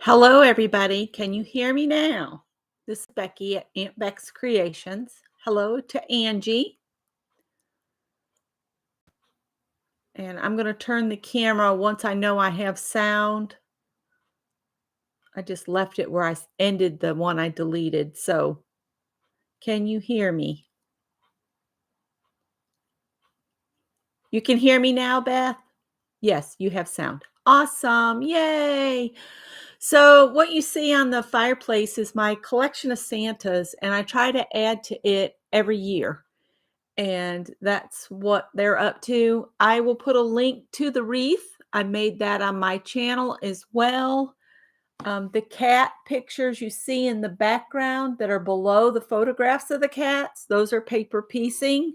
Hello, everybody. Can you hear me now? This is Becky at Aunt Beck's Creations. Hello to Angie. And I'm going to turn the camera once I know I have sound. I just left it where I ended the one I deleted. So can you hear me? You can hear me now, Beth? Yes, you have sound. Awesome. Yay. So what you see on the fireplace is my collection of Santas, and I try to add to it every year. And that's what they're up to. I will put a link to the wreath. I made that on my channel as well. The cat pictures you see in the background that are below the photographs of the cats, those are paper piecing.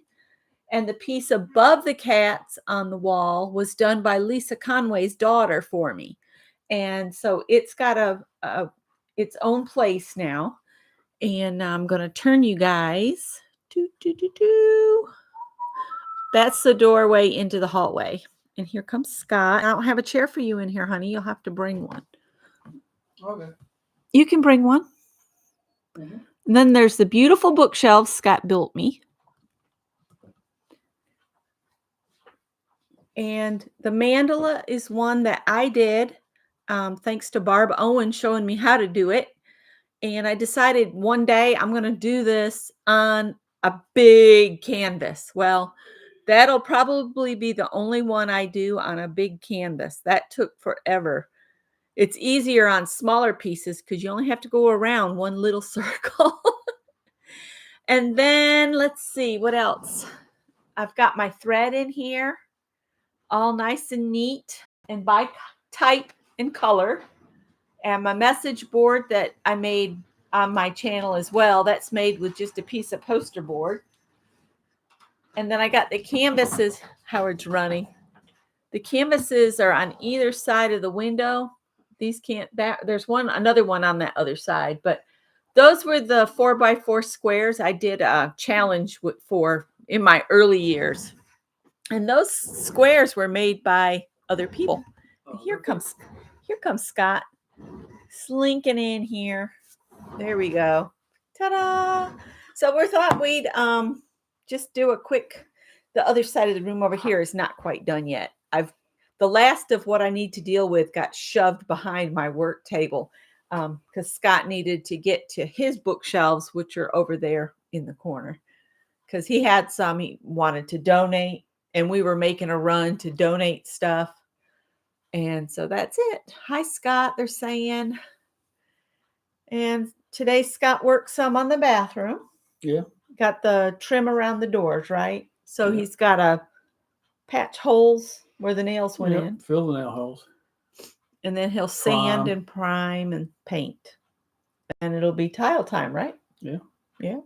And the piece above the cats on the wall was done by Lisa Conway's daughter for me. And so it's got its own place now. And I'm going to turn you guys. That's the doorway into the hallway. And here comes Scott. I don't have a chair for you in here, honey. You'll have to bring one. Okay. You can bring one. Mm-hmm. And then there's the beautiful bookshelves Scott built me. And the mandala is one that I did, thanks to Barb Owen showing me how to do it. And I decided one day I'm going to do this on a big canvas. Well, that'll probably be the only one I do on a big canvas. That took forever. It's easier on smaller pieces because you only have to go around one little circle. And then let's see what else. I've got my thread in here, all nice and neat and by type and color. And my message board that I made on my channel as well, that's made with just a piece of poster board. And then I got the canvases. Howard's running. The canvases are on either side of the window. There's another one on that other side, but those were the 4x4 squares I did a challenge for in my early years. And those squares were made by other people. Here comes Scott slinking in here. There we go. Ta-da! So we thought we'd just do a quick. The other side of the room over here is not quite done yet. The last of what I need to deal with got shoved behind my work table because Scott needed to get to his bookshelves, which are over there in the corner, because he had some he wanted to donate, and we were making a run to donate stuff. And so that's it. Hi, Scott, they're saying. And today Scott worked some on the bathroom. Yeah. Got the trim around the doors, right? So yeah. He's got to patch holes where the nails went in. Fill the nail holes. And then he'll sand and prime and paint. And it'll be tile time, right? Yeah. Yeah.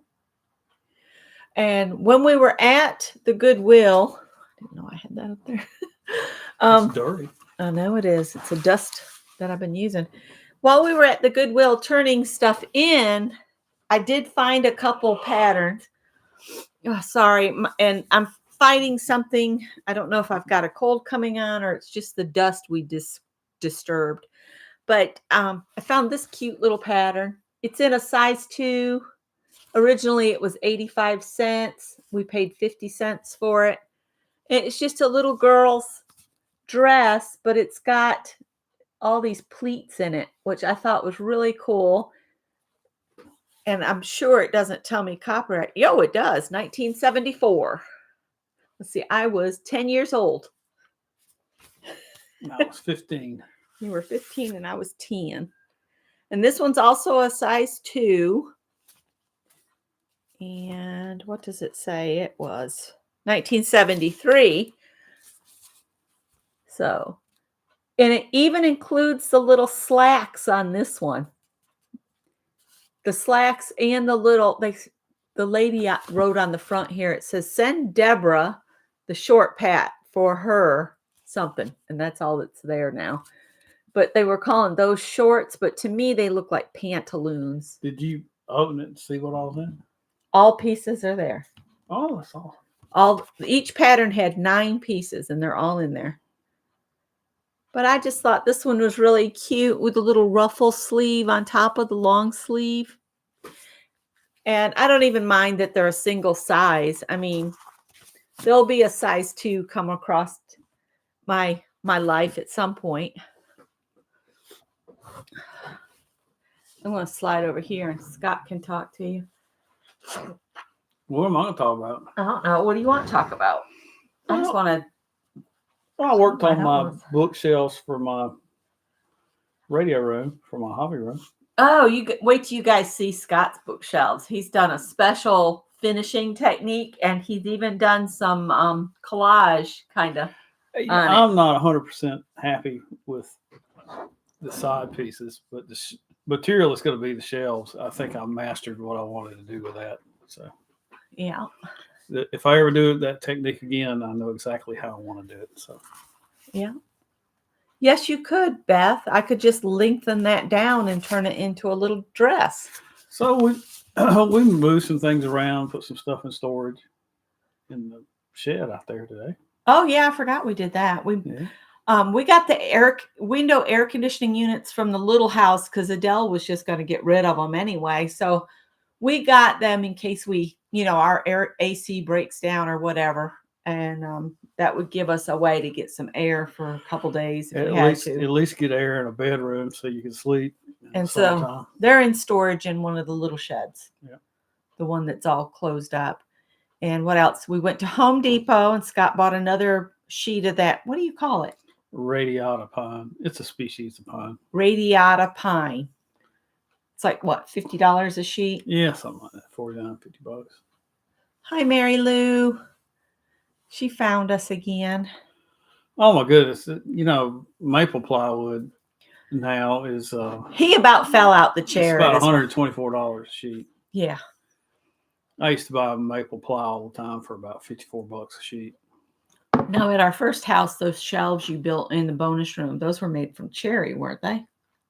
And when we were at the Goodwill, I didn't know I had that up there. It's dirty. I know it is. It's a dust that I've been using. While we were at the Goodwill turning stuff in, I did find a couple patterns. Oh, sorry. And I'm fighting something. I don't know if I've got a cold coming on or it's just the dust we disturbed. But I found this cute little pattern. It's in a size 2. Originally, it was 85 cents. We paid 50 cents for it. It's just a little girl's dress, but it's got all these pleats in it, which I thought was really cool. And I'm sure it doesn't tell me copyright. Yo, it does. 1974. Let's see. I was 10 years old. I was 15. You were 15 and I was 10. And this one's also a size 2. And what does it say? It was 1973. So, and it even includes the little slacks on this one. The slacks and the lady wrote on the front here, it says, send Deborah the short pat for her something. And that's all that's there now. But they were calling those shorts, but to me, they look like pantaloons. Did you open it and see what all was in? All pieces are there. Oh, that's awesome. Each pattern had 9 pieces, and they're all in there. But I just thought this one was really cute with a little ruffle sleeve on top of the long sleeve. And I don't even mind that they're a single size. I mean, there'll be a size 2 come across my life at some point. I'm going to slide over here and Scott can talk to you. What am I going to talk about? I don't know. What do you want to talk about? I just want to. I worked on my nose. bookshelves for my radio room, for my hobby room. Oh, wait till you guys see Scott's bookshelves. He's done a special finishing technique, and he's even done some collage kind of. I'm not 100% happy with the side pieces, but the material is going to be the shelves. I think I mastered what I wanted to do with that. So, yeah. If I ever do that technique again, I know exactly how I want to do it. So, yeah. Yes, you could, Beth. I could just lengthen that down and turn it into a little dress. So we moved some things around, put some stuff in storage in the shed out there today. Oh yeah, I forgot we did that. We got the window air conditioning units from the little house because Adele was just going to get rid of them anyway. So we got them in case our AC breaks down or whatever. And that would give us a way to get some air for a couple days if we had to. At least get air in a bedroom so you can sleep. And so they're in storage in one of the little sheds. Yeah. The one that's all closed up. And what else? We went to Home Depot and Scott bought another sheet of that. What do you call it? Radiata pine. It's a species of pine. Radiata pine. It's like what, $50 a sheet? Yeah, something like that. $49, $50. Hi, Mary Lou. She found us again. Oh my goodness! Maple plywood now is. He about fell out the chair. It's about $124 a sheet. Yeah. I used to buy maple ply all the time for about $54 a sheet. No, at our first house, those shelves you built in the bonus room, those were made from cherry, weren't they?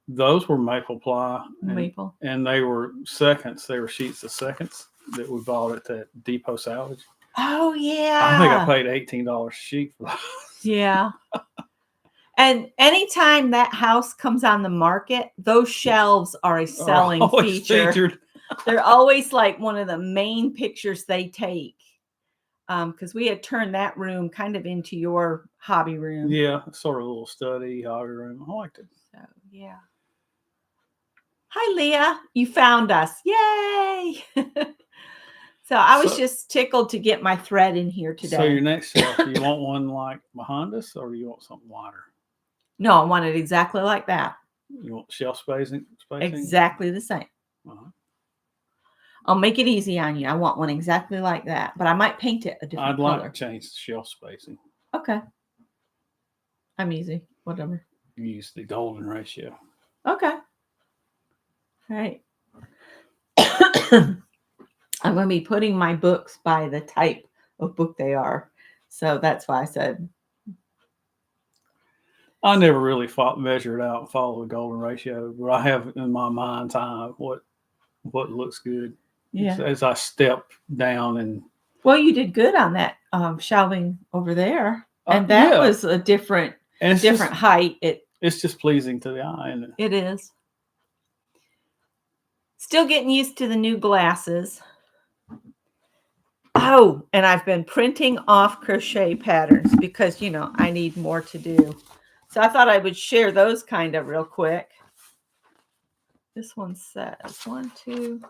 Those were maple ply. Maple. And they were seconds. They were sheets of seconds that we bought at that Depot Salvage. Oh, yeah. I think I paid $18 a sheet for those. Yeah. And anytime that house comes on the market, those shelves are a selling feature. Featured. They're always like one of the main pictures they take. Because we had turned that room kind of into your hobby room. Yeah, sort of a little study, hobby room. I liked it. So, yeah. Hi, Leah. You found us. Yay! So I was just tickled to get my thread in here today. So your next shelf, do you want one like behind us or do you want something wider? No, I want it exactly like that. You want shelf spacing? Exactly the same. Uh-huh. I'll make it easy on you. I want one exactly like that, but I might paint it a different color. I'd like to change the shelf spacing. Okay. I'm easy. Whatever. Use the golden ratio. Okay. All right. I'm going to be putting my books by the type of book they are. So that's why I said. I never really measured out and follow the golden ratio, but I have in my mind's eye what looks good. Yeah. As I step down and. Well, you did good on that shelving over there, and that was a different height. It's just pleasing to the eye, isn't it? It is. Still getting used to the new glasses. Oh, and I've been printing off crochet patterns because, I need more to do. So I thought I would share those kind of real quick. This one says 1, 2.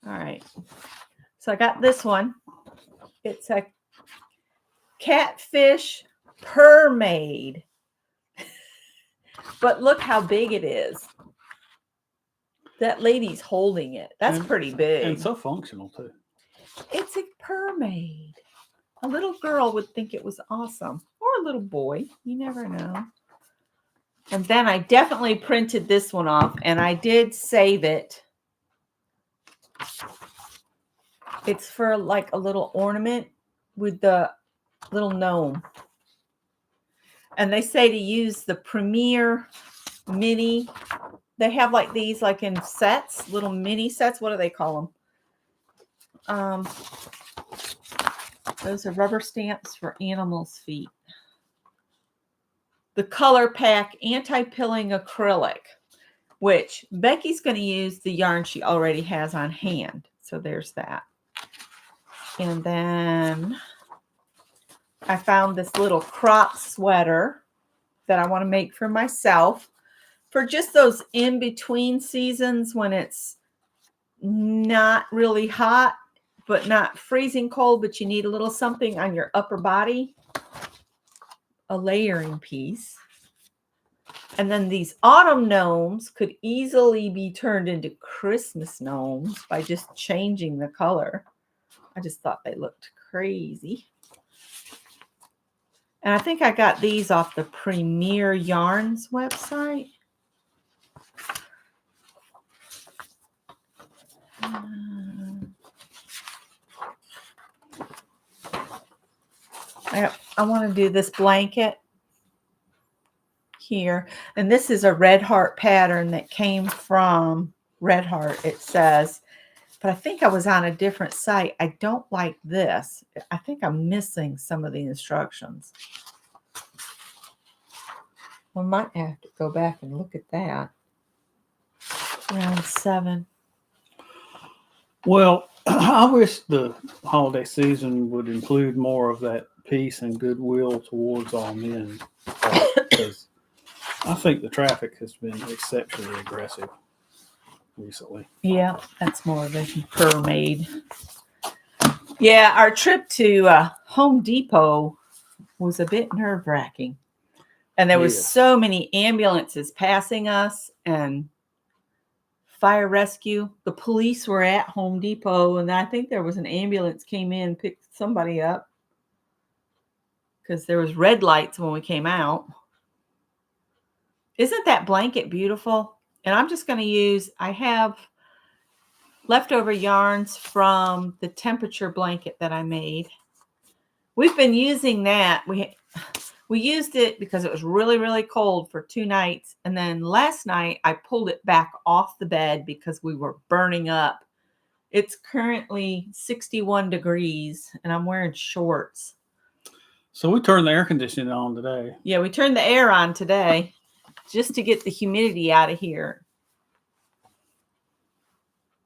All right. So I got this one. It's a catfish mermaid. But look how big it is. That lady's holding it. That's pretty big. And so functional, too. It's a mermaid. A little girl would think it was awesome. Or a little boy. You never know. And then I definitely printed this one off. And I did save it. It's for like a little ornament with the little gnome. And they say to use the Premier Mini. They have like these like in sets, little mini sets. What do they call them? Those are rubber stamps for animals' feet. the Color Pack Anti-Pilling Acrylic, which Becky's going to use the yarn she already has on hand. So there's that. And then I found this little crop sweater that I want to make for myself for just those in-between seasons when it's not really hot, but not freezing cold, but you need a little something on your upper body. A layering piece. And then these autumn gnomes could easily be turned into Christmas gnomes by just changing the color. I just thought they looked crazy. And I think I got these off the Premier Yarns website. I want to do this blanket here. And this is a Red Heart pattern that came from Red Heart, it says. But I think I was on a different site. I don't like this. I think I'm missing some of the instructions. We might have to go back and look at that. Round 7. Well, I wish the holiday season would include more of that peace and goodwill towards all men, because I think the traffic has been exceptionally aggressive recently. Yeah, that's more of a mermaid. Yeah, our trip to Home Depot was a bit nerve-wracking. And there was so many ambulances passing us and fire rescue. The police were at Home Depot, and I think there was an ambulance came in and picked somebody up because there was red lights when we came out. Isn't that blanket beautiful? And I'm just going to use, I have leftover yarns from the temperature blanket that I made. We've been using that. We used it because it was really, really cold for 2 nights. And then last night I pulled it back off the bed because we were burning up. It's currently 61 degrees and I'm wearing shorts. So we turned the air conditioning on today. Yeah, we turned the air on today just to get the humidity out of here.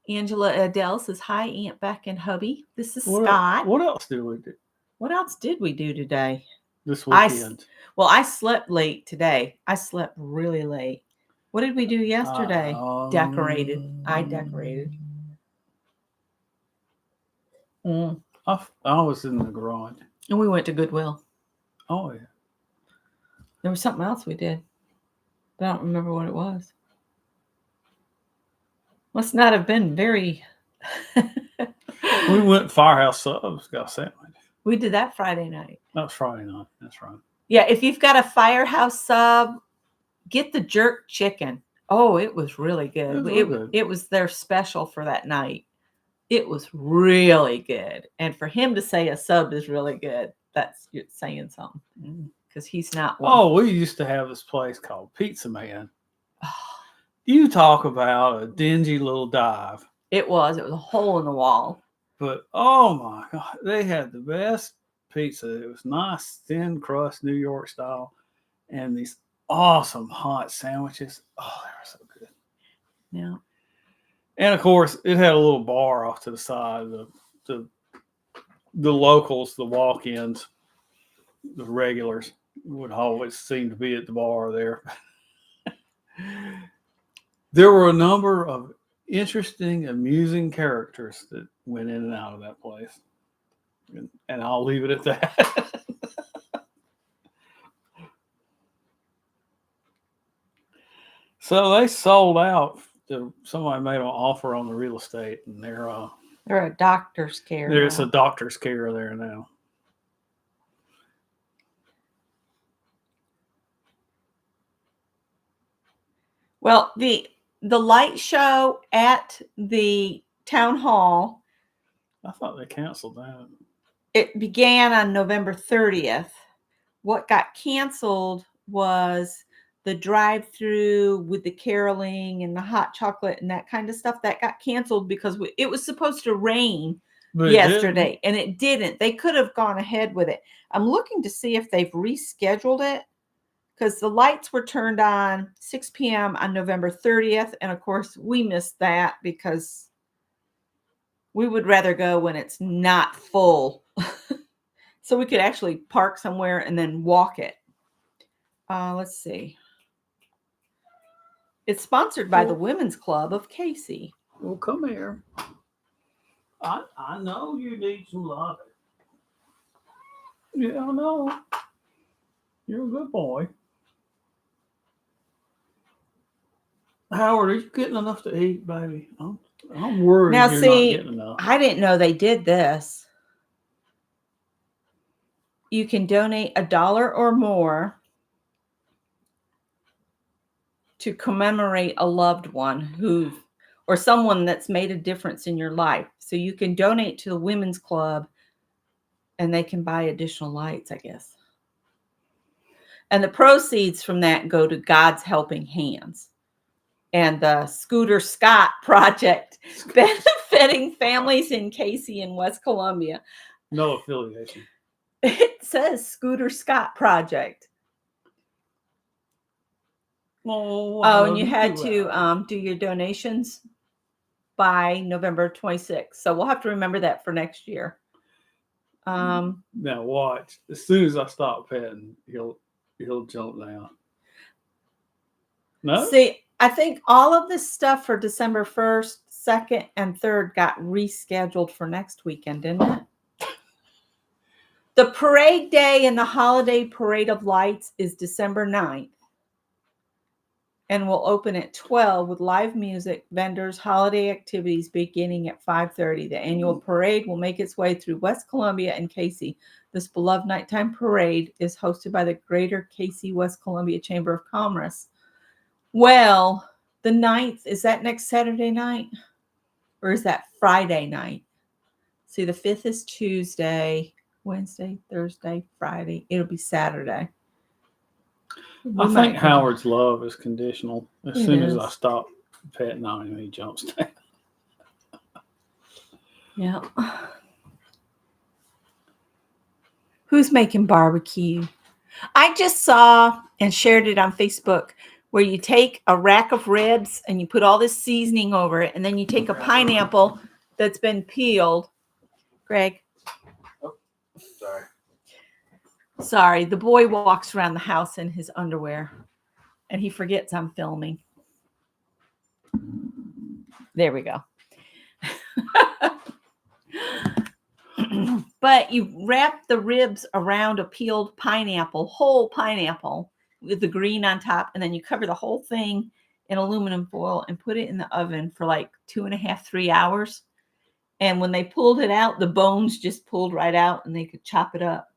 Angela Adele says, hi, Aunt Beck and hubby. This is Scott. What else did we do? What else did we do today? This weekend. I slept late today. I slept really late. What did we do yesterday? Decorated. I decorated. I was in the garage. And we went to Goodwill. Oh, yeah. There was something else we did, but I don't remember what it was. Must not have been very... We went to Firehouse Subs, got a sandwich. We did that Friday night. That was Friday night. That's right. Yeah, if you've got a Firehouse Sub, get the jerk chicken. Oh, it was really good. It was their special for that night. It was really good. And for him to say a sub is really good, that's you're saying something. Because he's not one. Oh, we used to have this place called Pizza Man. You talk about a dingy little dive. It was a hole in the wall. But, oh my God, they had the best pizza. It was nice, thin crust, New York style, and these awesome hot sandwiches. Oh, they were so good. Yeah. And, of course, it had a little bar off to the side. The locals, the walk-ins, the regulars would always seem to be at the bar there. There were a number of interesting, amusing characters that went in and out of that place. And I'll leave it at that. So they sold out. Somebody made an offer on the real estate, and they're a doctor's care. There's a doctor's care there now. Well, the light show at the town hall. I thought they canceled that. It began on November 30th. What got canceled was the drive-through with the caroling and the hot chocolate and that kind of stuff. That got canceled because it was supposed to rain yesterday, and it didn't. They could have gone ahead with it. I'm looking to see if they've rescheduled it because the lights were turned on 6 p.m. on November 30th. And of course, we missed that because we would rather go when it's not full. So we could actually park somewhere and then walk it. Let's see. It's sponsored by the Women's Club of Casey. Well, come here. I know you need some love. Yeah, I know. You're a good boy. Howard, are you getting enough to eat, baby? I'm worried Now, you're not see, getting enough. I didn't know they did this. You can donate $1 or more to commemorate a loved one or someone that's made a difference in your life. So you can donate to the Women's Club and they can buy additional lights, I guess. And the proceeds from that go to God's Helping Hands and the Scooter Scott Project, benefiting families in Casey and West Columbia. No affiliation. It says Scooter Scott Project. Oh, and you had to do your donations by November 26th. So we'll have to remember that for next year. Now watch. As soon as I stop petting, he'll jump down. No? See, I think all of this stuff for December 1st, 2nd, and 3rd got rescheduled for next weekend, didn't it? The parade day and the holiday parade of lights is December 9th. And will open at 12 with live music, vendors, holiday activities beginning at 5:30. The annual parade will make its way through West Columbia and Casey. This beloved nighttime parade is hosted by the Greater Casey West Columbia Chamber of Commerce. Well, the 9th, is that next Saturday night? Or is that Friday night? See, the 5th is Tuesday, Wednesday, Thursday, Friday. It'll be Saturday. I think Howard's love is conditional. As soon as I stop petting on him, he jumps down. Yeah. Who's making barbecue? I just saw and shared it on Facebook where you take a rack of ribs and you put all this seasoning over it, and then you take a pineapple that's been peeled. Greg. Oh, sorry. Sorry, the boy walks around the house in his underwear and he forgets I'm filming. There we go. But you wrap the ribs around a peeled pineapple, whole pineapple with the green on top, and then you cover the whole thing in aluminum foil and put it in the oven for like 2.5, 3 hours. And when they pulled it out, the bones just pulled right out and they could chop it up.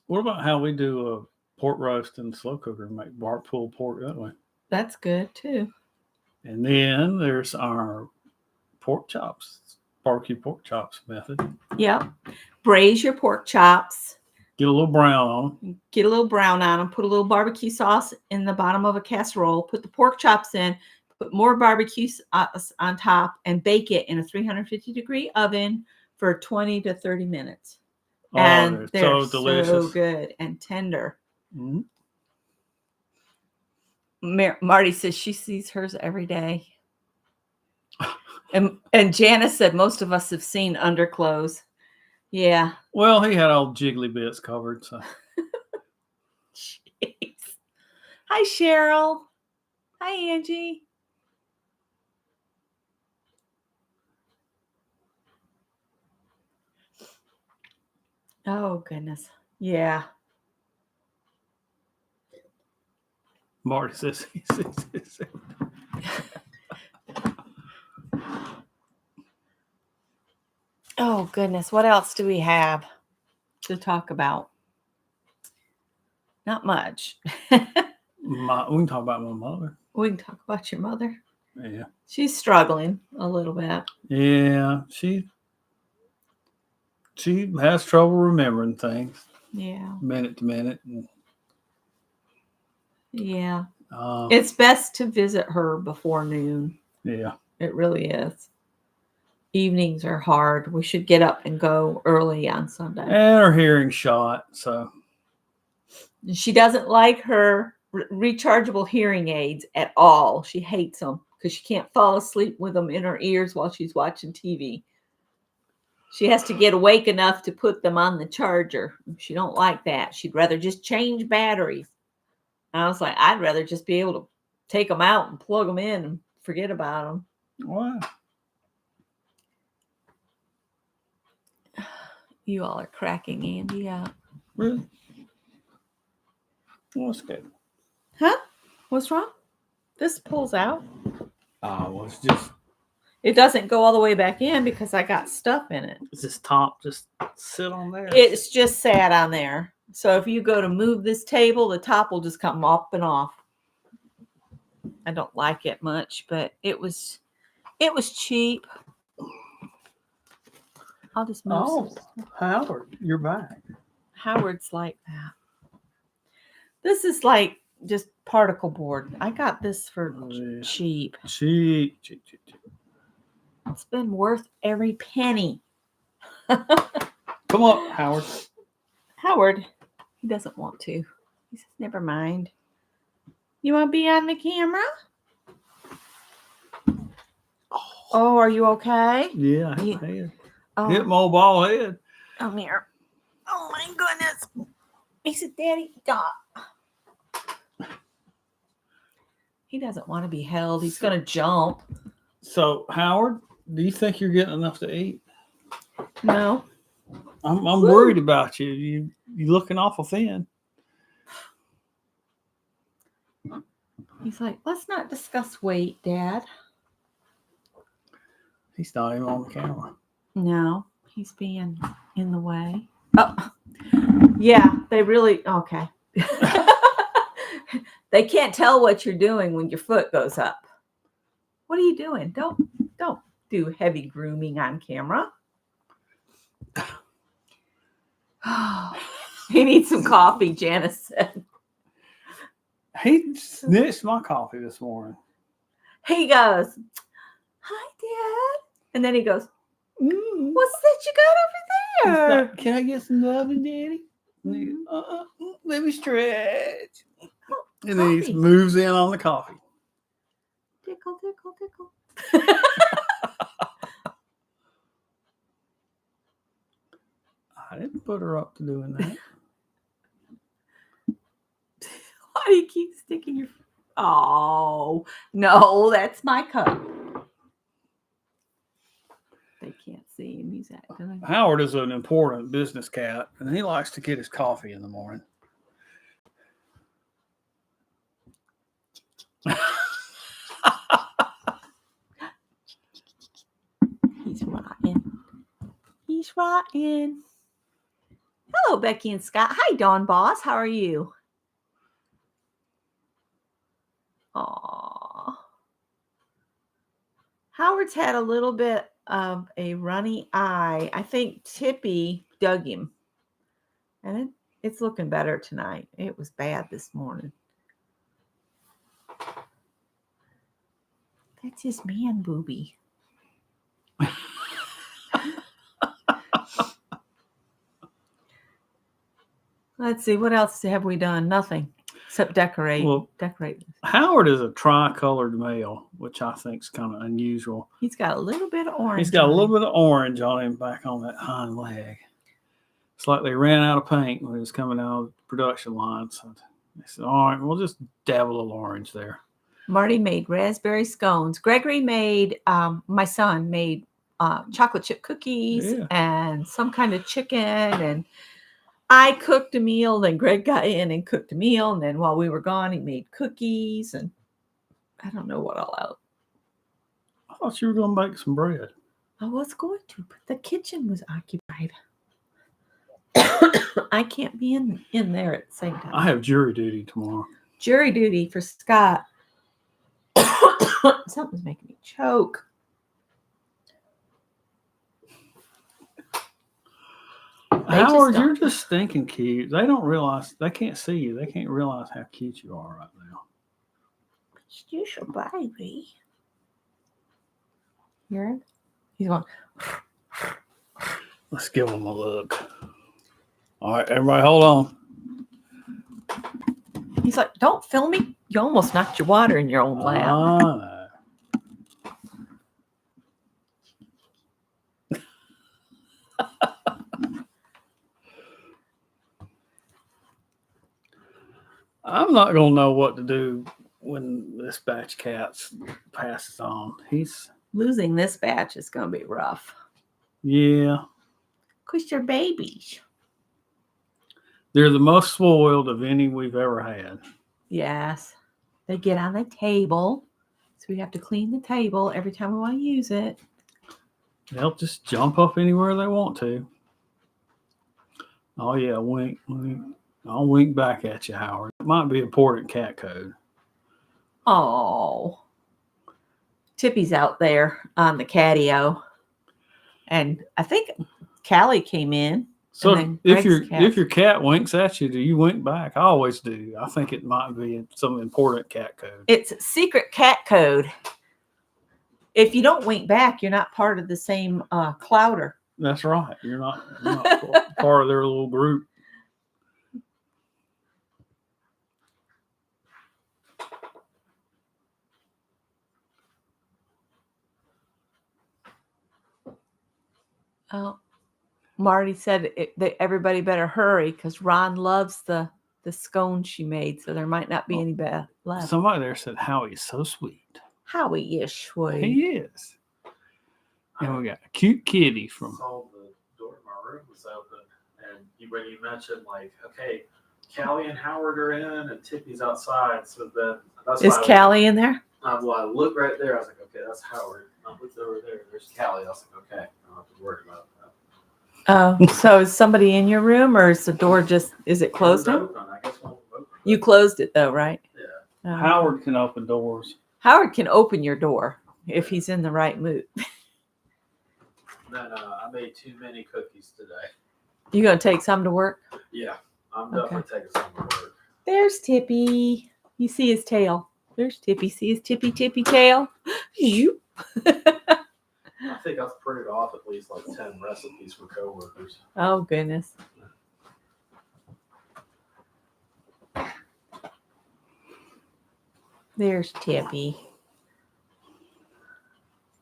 What about how we do a pork roast in the slow cooker and make pulled pork that way? That's good too. And then there's our pork chops, barbecue pork chops method. Yep. Braise your pork chops. Get a little brown on them. Get a little brown on them. Put a little barbecue sauce in the bottom of a casserole. Put the pork chops in. Put more barbecue sauce on top and bake it in a 350-degree oven for 20 to 30 minutes. And they're so delicious. So good and tender. Mm-hmm. Marty says she sees hers every day. And Janice said most of us have seen underclothes. Yeah. Well, he had all jiggly bits covered. So. Jeez. Hi, Cheryl. Hi, Angie. Oh, goodness. Yeah. Marty says he sees it. Oh, goodness. What else do we have to talk about? Not much. We can talk about my mother. We can talk about your mother. Yeah. She's struggling a little bit. Yeah. She has trouble remembering things. Yeah. Minute to minute. Yeah. It's best to visit her before noon. Yeah. It really is. Evenings are hard. We should get up and go early on Sunday. And her hearing's shot, so. She doesn't like her rechargeable hearing aids at all. She hates them because she can't fall asleep with them in her ears while she's watching TV. She has to get awake enough to put them on the charger. She don't like that. She'd rather just change batteries. And I was like, I'd rather just be able to take them out and plug them in and forget about them. Wow. You all are cracking Andy out. Really? Well, that's good. Huh? What's wrong? This pulls out. Well, it's just. It doesn't go all the way back in because I got stuff in it. Does this top just sit on there? It's just sat on there. So if you go to move this table, the top will just come up and off. I don't like it much, but it was cheap. I'll just move. Oh, Howard, you're back. Howard's like that. This is like just particle board. I got this for cheap. Cheap. It's been worth every penny. Come up, Howard. Howard, he doesn't want to. He says, never mind. You want to be on the camera? Oh, are you okay? Yeah, hit my head. Oh. Hit my ball head. Come here. Oh my goodness. He said, Daddy, stop. He doesn't want to be held. He's going to jump. So, Howard, do you think you're getting enough to eat? No. I'm worried about you. You're looking awful thin. He's like, let's not discuss weight, Dad. He's not even on the camera. No, he's being in the way. Oh, yeah, they really, okay. They can't tell what you're doing when your foot goes up. What are you doing? Don't do heavy grooming on camera. He needs some coffee, Janice said. He snitched my coffee this morning. He goes, hi, Dad. And then he goes, what's that you got over there? Like, can I get some loving, Daddy? Let me stretch. And then he moves in on the coffee. Tickle, tickle, tickle. I didn't put her up to doing that. Why do you keep sticking your... Oh, no, that's my cup. They can't see him. He's acting. Howard is an important business cat, and he likes to get his coffee in the morning. He's rotten. He's rotten. Hello, Becky and Scott. Hi, Dawn Boss. How are you? Aw. Howard's had a little bit of a runny eye. I think Tippy dug him. And it's looking better tonight. It was bad this morning. That's his man booby. Let's see. What else have we done? Nothing. Except decorate. Well, decorate. Howard is a tri-colored male, which I think is kind of unusual. He's got a little bit of orange. He's got a little bit of orange on him back on that hind leg. It's like they ran out of paint when he was coming out of the production line. So they said, all right, we'll just dab a little orange there. Marty made raspberry scones. Gregory made, my son made chocolate chip cookies and some kind of chicken. And I cooked a meal. Then Greg got in and cooked a meal. And then while we were gone, he made cookies. And I don't know what all out. I thought you were going to bake some bread. I was going to, but the kitchen was occupied. I can't be in there at the same time. I have jury duty tomorrow. Jury duty for Scott. Something's making me choke. Howard, you're just stinking cute. They don't realize, they can't see you. They can't realize how cute you are right now. You should baby. Hear him? He's going. Let's give him a look. All right, everybody, hold on. He's like, don't film me. You almost knocked your water in your own lap. Ah. I'm not gonna know what to do when this batch of cats passes on. He's Losing this batch is going to be rough. yeah. Because they're babies. They're the most spoiled of any we've ever had. Yes. They get on the table. So we have to clean the table every time we want to use it. They'll just jump up anywhere they want to. Oh yeah, wink. I'll wink back at you, Howard. It might be important cat code. Oh. Tippy's out there on the catio. And I think Callie came in. So if your cat winks at you, do you wink back? I always do. I think it might be some important cat code. It's secret cat code. If you don't wink back, you're not part of the same clouder. That's right. You're not part of their little group. Oh, Marty said that everybody better hurry because Ron loves the scone she made, so there might not be any left. Somebody there said Howie's so sweet. Howie is sweet. He is. And we got a cute kitty from. Saw the door to my room was open, and when you mentioned like, okay, Callie and Howard are in, and Tippy's outside, so then that's Is Callie in there? Well, I looked right there. I was like, okay, that's Howard. I looked over there. There's Callie. I was like, okay, I don't have to worry about that. Oh, so is somebody in your room, or is the door is it closed now? Open. I guess one was open. You closed it though, right? Yeah. Howard can open doors. Howard can open your door if he's in the right mood. Then I made too many cookies today. You gonna take some to work? Yeah, I'm definitely taking some to work. There's Tippy. You see his tail. There's Tippy. See his tippy tail? You. I think I've printed off at least like 10 recipes for coworkers. Oh goodness. There's Tippy.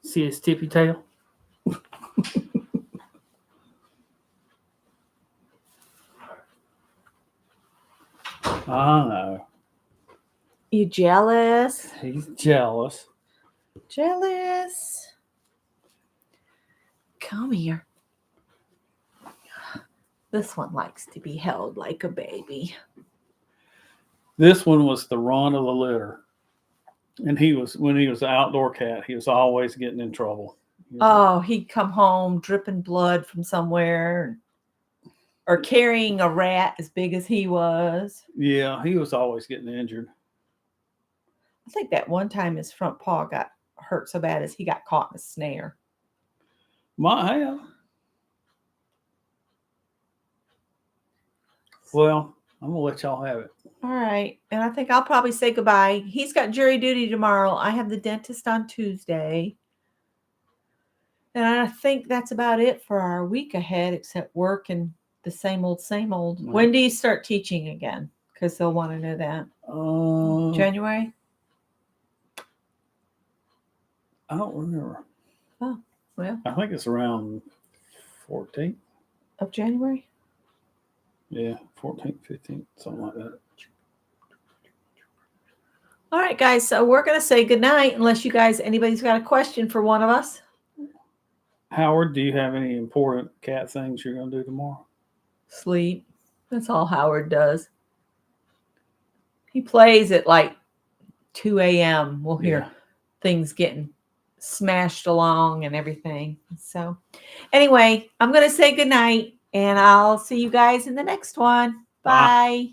See his tippy tail? I know. You jealous? He's jealous. Jealous. Come here. This one likes to be held like a baby. This one was the run of the litter. And when he was an outdoor cat, he was always getting in trouble. Oh, he'd come home dripping blood from somewhere or carrying a rat as big as he was. Yeah, he was always getting injured. I think that one time his front paw got hurt so bad as he got caught in a snare. Might have. Well, I'm going to let y'all have it. All right. And I think I'll probably say goodbye. He's got jury duty tomorrow. I have the dentist on Tuesday. And I think that's about it for our week ahead, except work and the same old, same old. Right. When do you start teaching again? Because they'll want to know that. January? I don't remember. Oh, well. I think it's around 14th. Of January? Yeah, 14th, 15th, something like that. All right, guys. So we're going to say goodnight unless anybody's got a question for one of us. Howard, do you have any important cat things you're going to do tomorrow? Sleep. That's all Howard does. He plays at like 2 a.m. We'll hear things getting smashed along and everything. So anyway, I'm going to say goodnight and I'll see you guys in the next one. Bye.